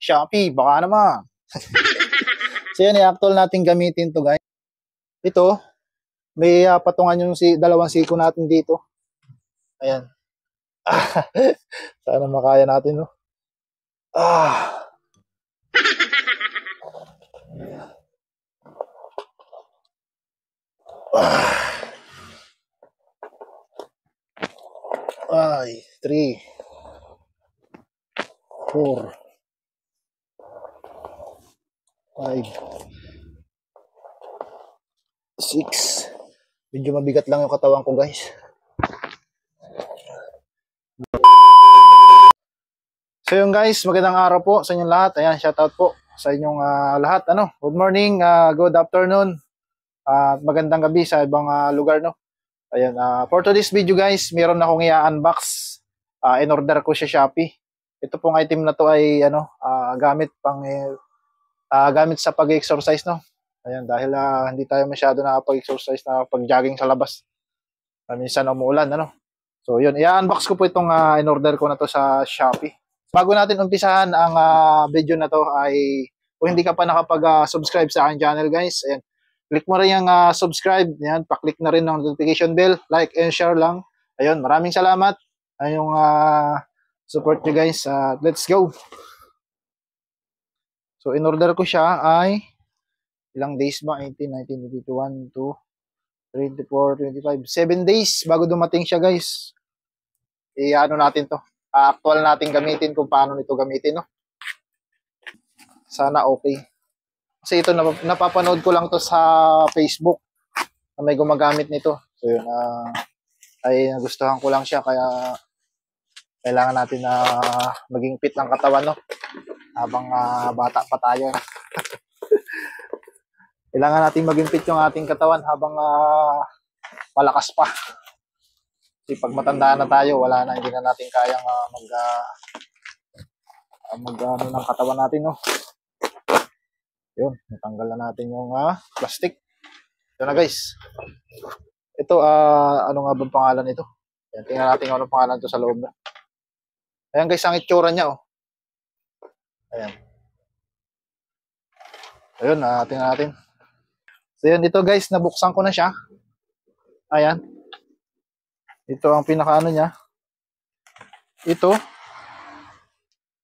Shopee, baka naman. So yan, i-actual natin gamitin to guys. Ito, may patungan yung dalawang siko natin dito. Ayan. Sana makaya natin, no? Ah. Ay, 3, 4, 5, 6. Medyo mabigat lang yung katawan ko, guys. So yun guys, magandang araw po sa inyong lahat. Ayan, shoutout po sa inyong lahat. Good morning, good afternoon, magandang gabi sa ibang lugar, no? Ayan, for today's video guys, meron akong i-unbox. In-order ko sa Shopee. Ito pong item na to ay gamit sa pag-exercise, no? Ayan, dahil hindi tayo masyado nakapag-exercise na pag-jogging sa labas. Minsan umuulan, ano? So yun, i-unbox ko po itong in-order ko na to sa Shopee. Bago natin umpisahan ang video na to ay kung hindi ka pa nakapag-subscribe sa aking channel guys, ayan, click mo rin yung subscribe, ayan, pa-click na rin ng notification bell, like and share lang. Ayun, maraming salamat. Ayong support nyo guys. Let's go. So in-order ko siya ay ilang days ba? 18, 19, 21, 2, 24, 25, 7 days bago dumating siya guys. I-ano natin to. Actual natin gamitin kung paano nito gamitin, no? Sana okay. Kasi ito napapanood ko lang to sa Facebook na may gumagamit nito. So yun, ay nagustuhan ko lang siya kaya kailangan natin na maging fit ng katawan, no? Habang bata pa tayo. Kailangan natin maging fit yung ating katawan habang malakas pa. Kasi pag matanda na tayo, wala na, hindi na natin kayang ano ng katawan natin, no? Yun, natanggal na natin yung plastic. Ito na guys. Ito, ano nga ba pangalan nito? Ayan, tingnan natin kung ano pangalan ito sa loob na. Ayan guys, ang itsura niya, oh. Ayan. Ayun, tingnan natin. So yun, ito guys, nabuksan ko na siya. Ayan. Ito ang pinakaano niya. Ito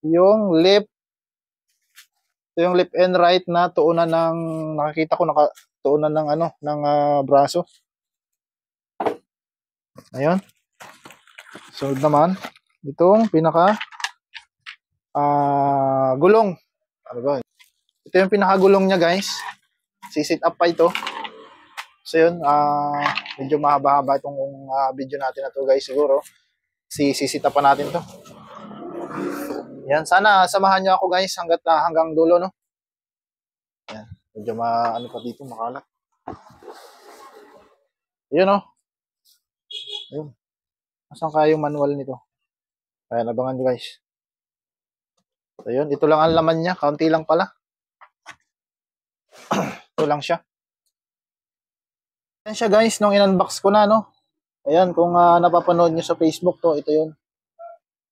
yung left and right na tuunan ng nakikita ko tuunan ng ng braso. Ayun. So naman itong pinaka gulong. Ano ba? Ito yung pinakagulong niya guys. Si-sit up pa ito. So yun, medyo mahaba-haba itong video natin na to guys siguro. Sisita pa natin to. Yan, sana samahan niyo ako guys hanggang dulo, no? Yan, medyo ano pa dito, makalat. Yun, no? Yun. Asan kaya yung manual nito? Ayan, abangan nyo guys. So yun, ito lang ang laman niya. Kaunti lang pala. Ito lang siya. Ayan siya guys, nung in-unbox ko na, no? Ayan, kung napapanood nyo sa Facebook to, ito yun.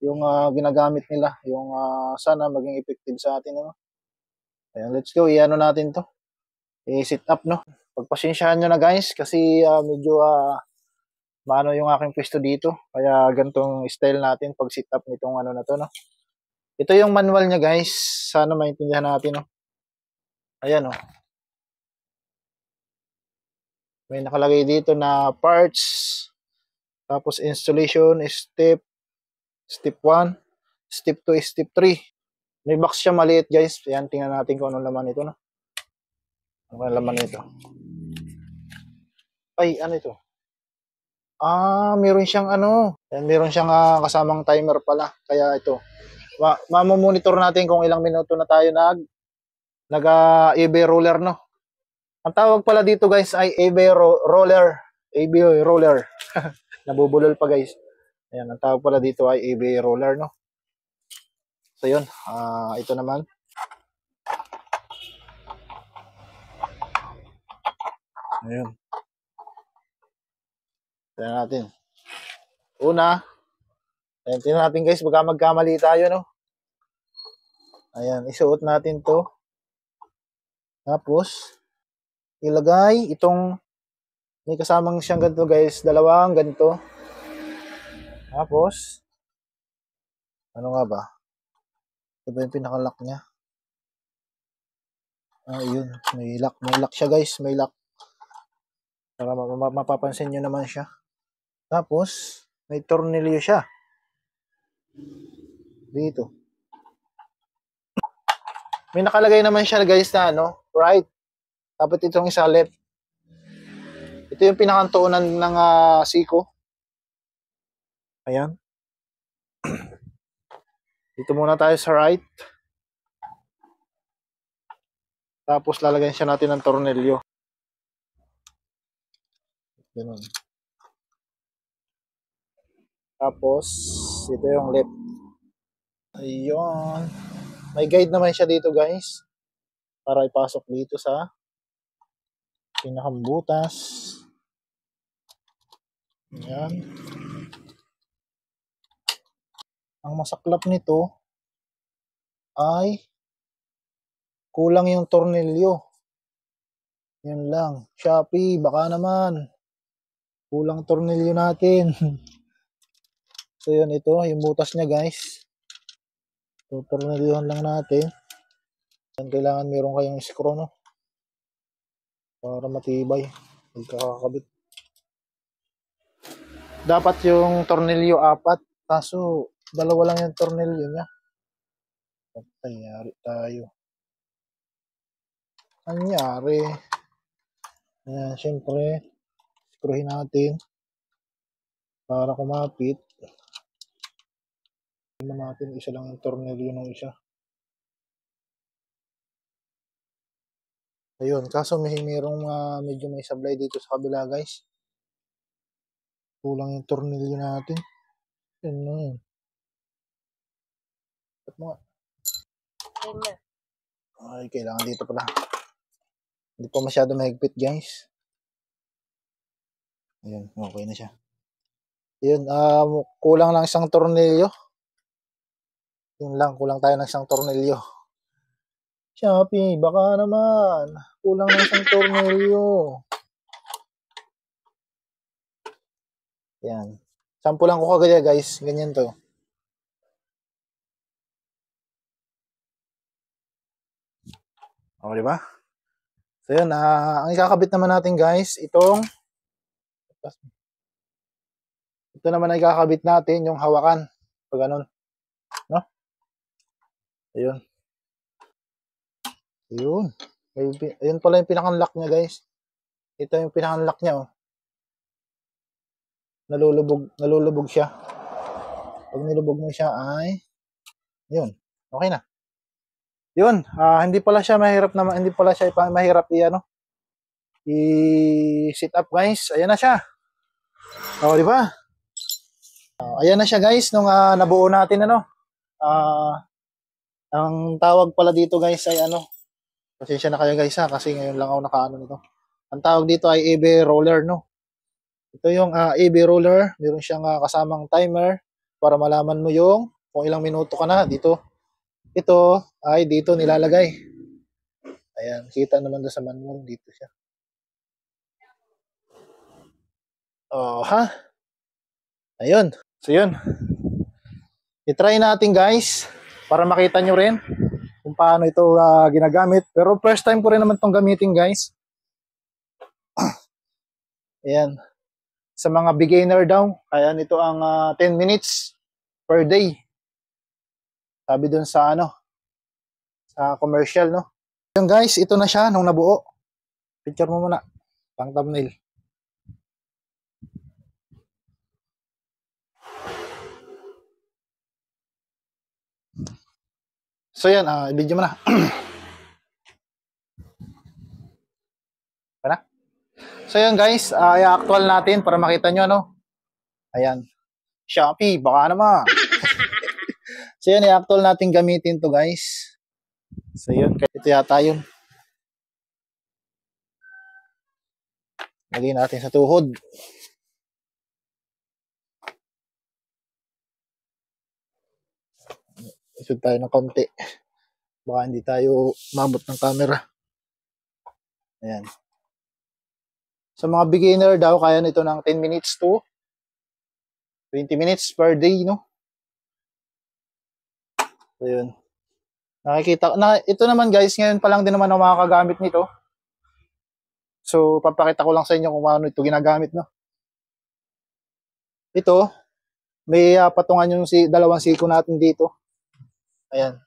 Yung ginagamit nila. Yung sana maging effective sa atin, no? Ayan, let's go. I-ano natin to. I-sit up, no? Pagpasensyahan nyo na guys, kasi medyo maano yung aking pwesto dito. Kaya gantong style natin pag sit up nitong ano na to, no? Ito yung manual niya guys. Sana maintindihan natin, no? Ayan, no? May nakalagay dito na parts, tapos installation, step 1, step 2, step 3. May box siya maliit guys. Ayan, tingnan natin kung anong laman ito, no? Ano laman nito? Ay, ano ito? Meron siyang ano. Ayan, meron siyang kasamang timer pala. Kaya ito. Mamomonitor natin kung ilang minuto na tayo nag-EB roller, no? Ang tawag pala dito guys ay EB roller. EB roller. Nabubulol pa guys. Ayan, ang tawag pala dito ay EB roller, no? So yun, ito naman. Ayun. Tingnan natin. Una, tingnan natin guys, baka magkamali tayo, no? Ayan, isuot natin to. Tapos, ilagay itong, may kasamang siyang ganito guys, dalawang ganito. Tapos, ano nga ba? Ito ba yung pinaka-lock niya? Yun, may lock siya guys, may lock. Para mapapansin nyo naman siya. Tapos, may tornilyo siya. Dito. May nakalagay naman siya guys na right. Tapos itong isa left. Ito yung pinakantuunan ng siko. Ayan. Dito muna tayo sa right. Tapos lalagyan siya natin ng tornilyo. Ganun. Tapos, ito yung left. Ayun. May guide naman siya dito guys. Para ipasok dito sa pinakambutas. Ayan. Ang masaklap nito ay kulang yung tornilyo. Yun lang. Shopee, baka naman. Kulang tornilyo natin. So yun, ito yung butas niya guys. So tornilyohan lang natin. Yan, kailangan meron kayong screw para matibay. Magkakakabit. Dapat yung tornilyo 4. Kaso dalawa lang yung tornilyo niya. Nangyari tayo. Nangyari. Ayan, syempre, screwin natin para kumapit. Tingnan natin, isa lang yung tornilyo ng isa. Ayun, kaso merong medyo may sablay dito sa kabila guys. Kulang yung tornilyo natin. Yan na yun. Ba't mo nga? Ay, kailangan dito pala. Hindi pa masyado mahigpit guys. Ayun, okay na siya. Ayun, kulang lang isang tornilyo. Yun lang, kulang tayo ng isang tornilyo. Shopee, baka naman. Kulang ng isang tornilyo. Yan. Sampulan ko kagaya guys. Ganyan to. O, diba? So yun, ang ikakabit naman natin guys, ito naman ay ikakabit natin, yung hawakan. Pag ganun. No? Ayun. Ayun. Ayun pala yung pinaka-lock niya guys. Ito yung pinaka-lock niya. Oh. Nalulubog siya. Pag nilubog mo siya ay, yun. Okay na. Yun, hindi pala siya mahirap i-sit up guys. Ayan na siya. O, di ba? Ayan na siya guys nung nabuo natin ang tawag pala dito guys ay pasensya na kayo guys kasi ngayon lang ako nakaano nito. Ang tawag dito ay AB roller Ito yung AB roller, meron siyang kasamang timer para malaman mo yung kung ilang minuto ka na dito. Ito ay dito nilalagay. Ayan, kita naman doon sa manual dito siya. Ayun. So yun. I-try natin guys para makita nyo rin kung paano ito ginagamit. Pero first time ko rin naman itong gamitin guys. Ayan. Sa mga beginner daw, ayan, ito ang 10 minutes per day. Sabi dun sa sa commercial, no? Ayan guys, ito na siya nung nabuo. Picture mo muna, pang thumbnail. So yan, i-video mo na. Para? So yan guys, i-actual natin para makita nyo, Ayan. Shopee, baka naman. So yan, i-actual natin gamitin to guys. So yun, ito yata yun. Lagyan natin sa tuhod. Isod tayo ng konti. Baka hindi tayo mabot ng camera. Ayan. Sa mga beginner daw, kaya nito ng 10 minutes to 20 minutes per day, no? So, yun. Nakikita, ito naman guys, ngayon pa lang din naman ako makakagamit nito. So, papakita ko lang sa inyo kung paano ito ginagamit, no? Ito, may patungan yung dalawang siko natin dito. Ayan.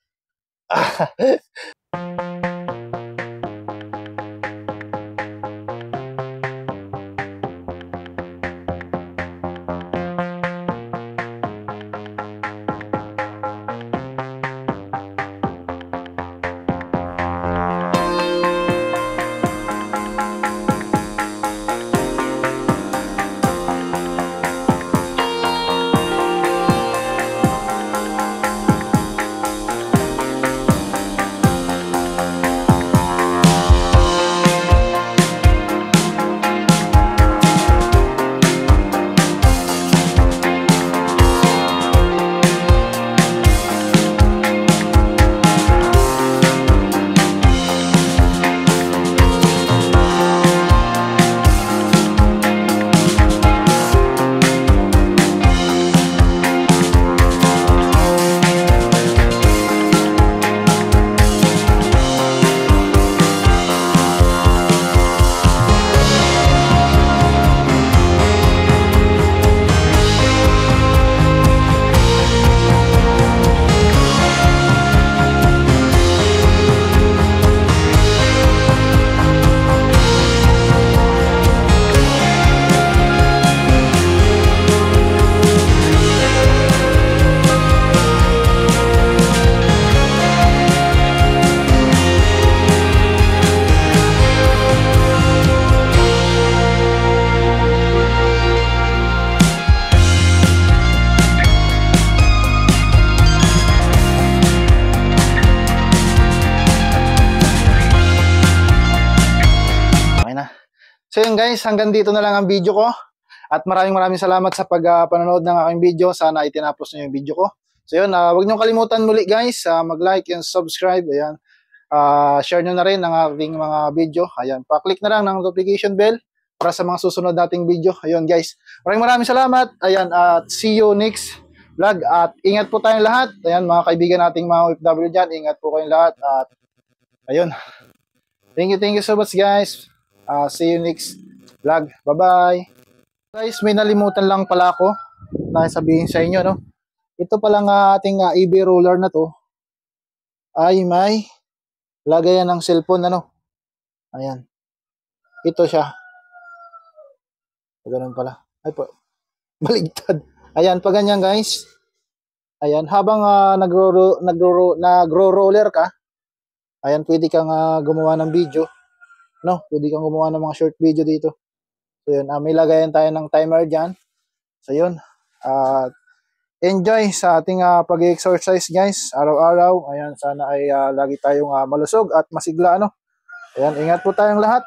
So yun guys, hanggang dito na lang ang video ko. At maraming salamat sa panonood ng aking video. Sana itinapos nyo yung video ko. So yun, huwag nyo kalimutan muli guys, mag-like and subscribe. Ayan. Share nyo na rin ang aking mga video. Ayan, pa-click na lang ng notification bell para sa mga susunod nating video. Ayun guys, maraming salamat. Ayan, at see you next vlog. At ingat po tayong lahat. Ayan, mga kaibigan nating mga OFW dyan, ingat po kayong lahat. At ayun, thank you so much guys. See you next vlog. Bye-bye. Guys, may nalimutan lang pala ako na sabihin sa inyo, no? Ito pala nga ating EB roller na to ay may lagayan ng cellphone, ano? Ayan. Ito siya. Ganun pala. Ay po. Baligtad. Ayan, pa ganyan guys. Ayan, habang nagro-roller ka, ayan, pwede kang gumawa ng video. No, pwede kang gumawa ng mga short video dito. So yun, may lagayan tayo ng timer dyan. So yun, enjoy sa ating pag-exercise guys, araw-araw. Ayan, sana ay lagi tayong malusog at masigla, ano. Ayan, ingat po tayong lahat.